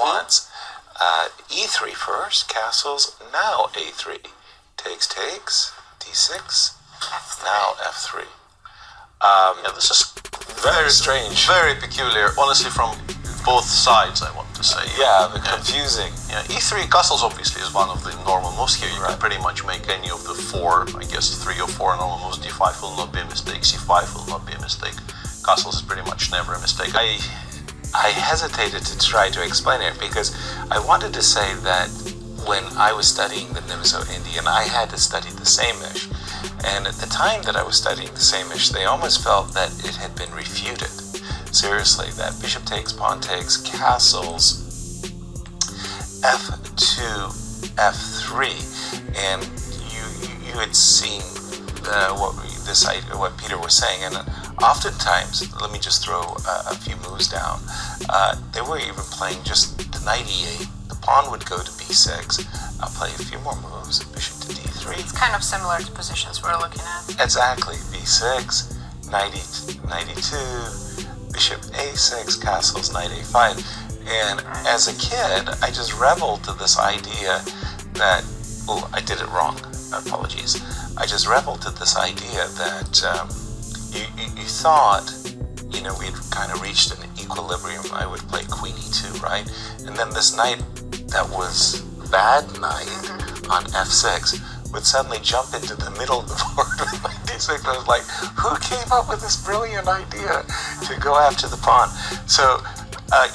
wants. E3 first, castles, now A3. Takes, D6, F3. now F3. This is Very strange. very peculiar, honestly, from both sides, I want to say. Yeah, confusing. Yeah, E3 castles obviously is one of the normal moves here. You can pretty much make any of the four, I guess 3 or 4 normal moves. D5 will not be a mistake, C5 will not be a mistake. Castles is pretty much never a mistake. I hesitated to try to explain it because I wanted to say that when I was studying the Nimzo-Indian, I had to study the Samish. And at the time that I was studying the Samish, they almost felt that it had been refuted. Seriously, that bishop takes, pawn takes, castles, F2, F3, and you had seen what Peter was saying, and oftentimes, let me just throw a few moves down. They were even playing just the knight E8. The pawn would go to B6. I'll play a few more moves. Bishop to D3. It's kind of similar to positions we're looking at. Exactly. B6, knight E2, bishop A6, castles, knight A5. And as a kid, I just reveled to this idea that, oh, I did it wrong. Apologies. I just reveled to this idea that you thought, we'd kind of reached an equilibrium. I would play queen E2, right? And then this knight that was bad knight on F6 would suddenly jump into the middle of the board with knight D6. I was like, who came up with this brilliant idea to go after the pawn? So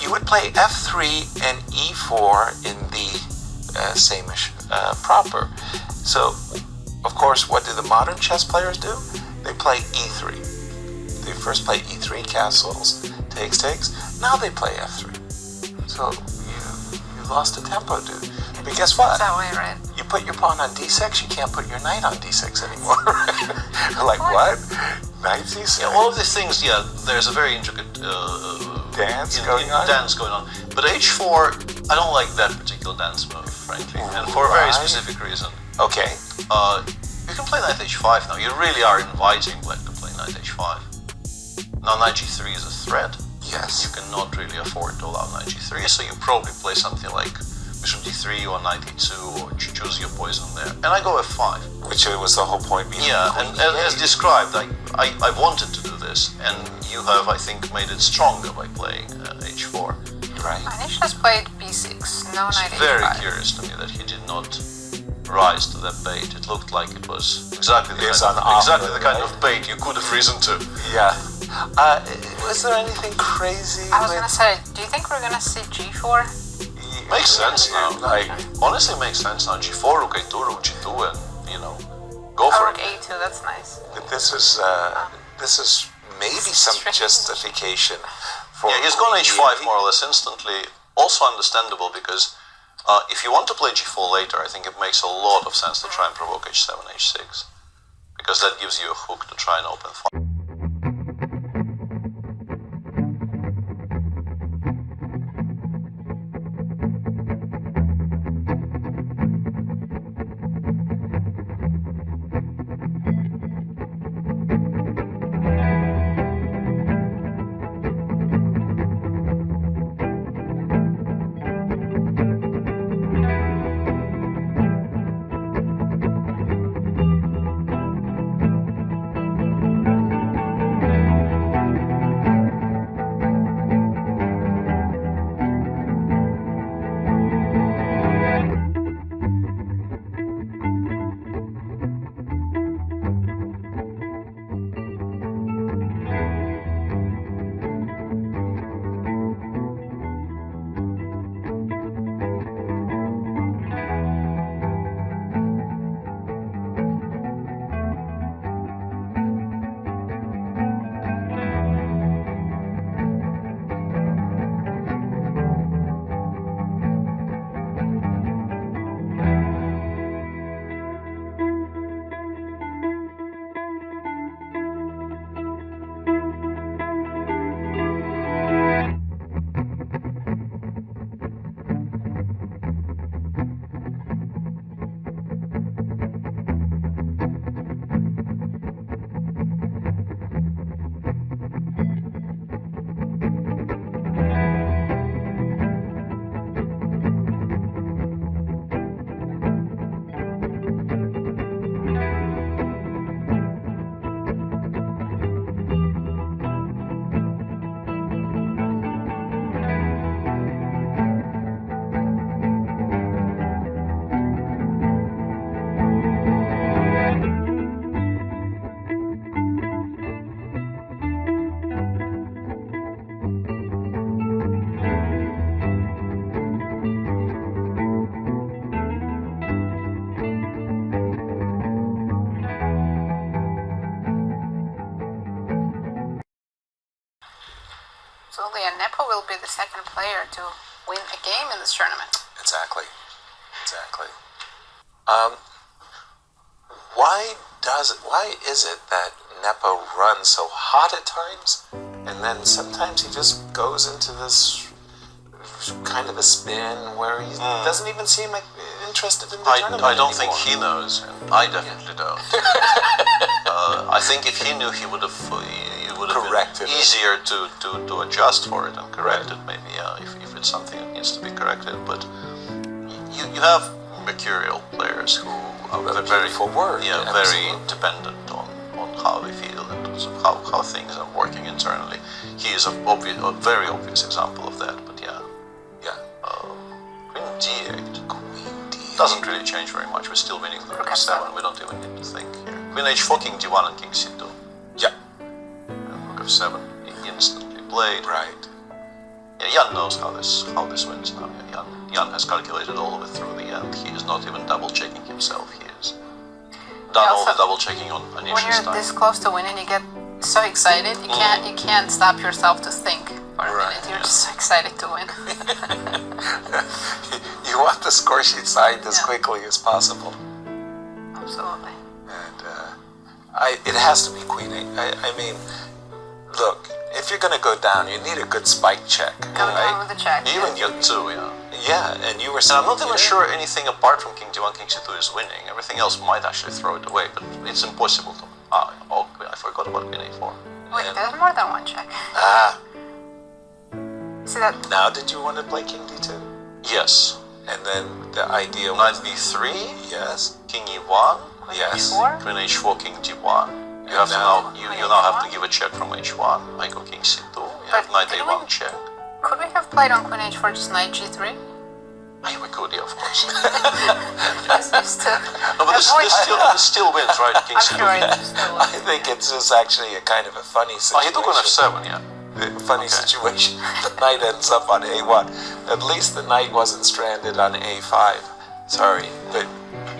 you would play F3 and E4 in the Samish proper. So, of course, what do the modern chess players do? They play E3. They first play E3 castles, takes. Now they play F3. So you lost the tempo, dude. But guess what? It's that way, right? You put your pawn on D6, you can't put your knight on D6 anymore. Like what? Knight C6? Yeah, all of these things, there's a very intricate dance going on. But H4, I don't like that particular dance move, frankly, and for a very specific reason. Okay. You can play knight H5 now. You really are inviting black to play knight H5. Now knight G3 is a threat. Yes. You cannot really afford to allow knight G3, so you probably play something like bishop D3 or knight E2 or choose your poison there. And I go F5. Which was the whole point behind and as described, I wanted to do this, and you have, I think, made it stronger by playing H4. Right. Anish has played B6, no knight It's H5. very curious to me that he did not rise to that bait. It looked like it was exactly the kind of bait you could have risen to. Yeah. Was there anything crazy? I was gonna say, do you think we're gonna see G4? Makes sense now. Honestly, makes sense now. G4, Rook A2, Rook G2, and go for Rook it. A2, that's nice. This is maybe some justification for. Yeah, he's gone H5 more or less instantly. Also understandable because if you want to play G4 later, I think it makes a lot of sense to try and provoke H7, H6, because that gives you a hook to try and open fire. be the second player to win a game in this tournament. Exactly. Why is it that Nepo runs so hot at times, and then sometimes he just goes into this kind of a spin where he doesn't even seem like interested in the tournament I don't think anymore? he knows, and I definitely don't. I think if he knew, he would have Corrected been it. easier to adjust for it and correct it. Maybe if it's something that needs to be corrected. But you have mercurial players who are very dependent on how they feel in terms of how things are working internally. He is a very obvious example of that. But Queen D8 doesn't really change very much. We're still winning the Rook 7. We don't even need to think here. Queen H4, King D1, and King C2. Yeah. And Rook F7 instantly played. Right. Yeah, Jan knows how this wins now. Yeah, Jan has calculated all of it through the end. He is not even double checking himself. He has done all the double checking on Anish's When you're time. this close to winning, you get so excited. You can't stop yourself to think for a minute. You're just so excited to win. You want the score sheet signed as quickly as possible. Absolutely. And it has to be Queen 8. I mean, look, if you're going to go down, you need a good spike check, Go down with the check. Even King 2, yeah. Yeah, and you were And I'm not even sure anything apart from King D1, King C2 is winning. Everything else might actually throw it away, but it's impossible to... I forgot about Queen A4. Wait, there's more than one check. See that? Now did you want to play King D2? Yes. And then the idea Knight was... B3, Yes. King E1, Yes. H4? Queen H4, King D1. You have now- to you now have to give a check from H1. I go King C2. You have But Knight didn't A1 we- check. Could we have played on Queen H4 just Knight G3? We could, yeah, of course. Just to No, but this still wins, right? King I'm C2. sure it's still. I think it's just actually a kind of a funny Oh, situation. he took on F7, yeah. Funny situation. The knight ends up on A1. At least the knight wasn't stranded on A5. Sorry, but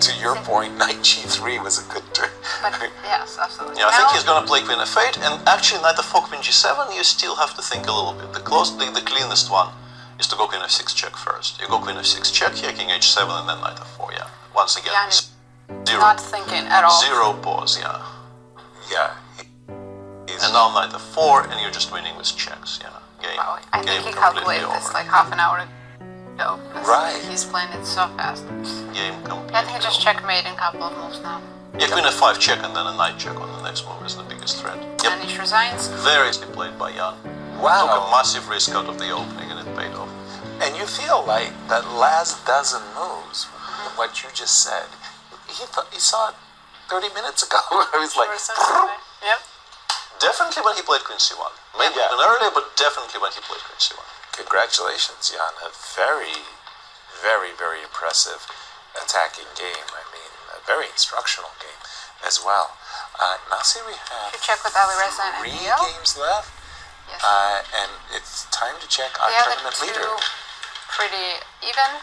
to your point, Knight G3 was a good turn. But yes, absolutely. Yeah, I think he's gonna play Queen F8, and actually Knight F4, Queen G7, you still have to think a little bit. The cleanest one is to go Queen F6 check first. You go Queen F6 check here, King H7, and then Knight F4, yeah. Once again, Jan is not thinking at all. zero pause, yeah. Yeah. And now Knight F4, and you're just winning with checks, yeah. Game, Wow, I game think he completely calculated over. this like half an hour ago. because Right. He's playing it so fast. Game completely I think he just over. checkmate in a couple of moves now. Yeah, Queen F5 check, and then a Knight check on the next move is the biggest threat. Yep, Anish resigns. very easily played by Jan. Took a Wow. massive risk out of the opening, and it paid off. And you feel like that last dozen moves, what you just said, he saw it 30 minutes ago. I was like, Yep. Definitely when he played Queen C1. Maybe Yeah. even earlier, but definitely when he played Queen C1. congratulations, Jan. A very, very, very impressive attacking game. I mean, a very instructional game as well. Now see we have You check with Alireza and 3 Emilio. games left, Yes. and it's time to check our The other tournament two leader. pretty even.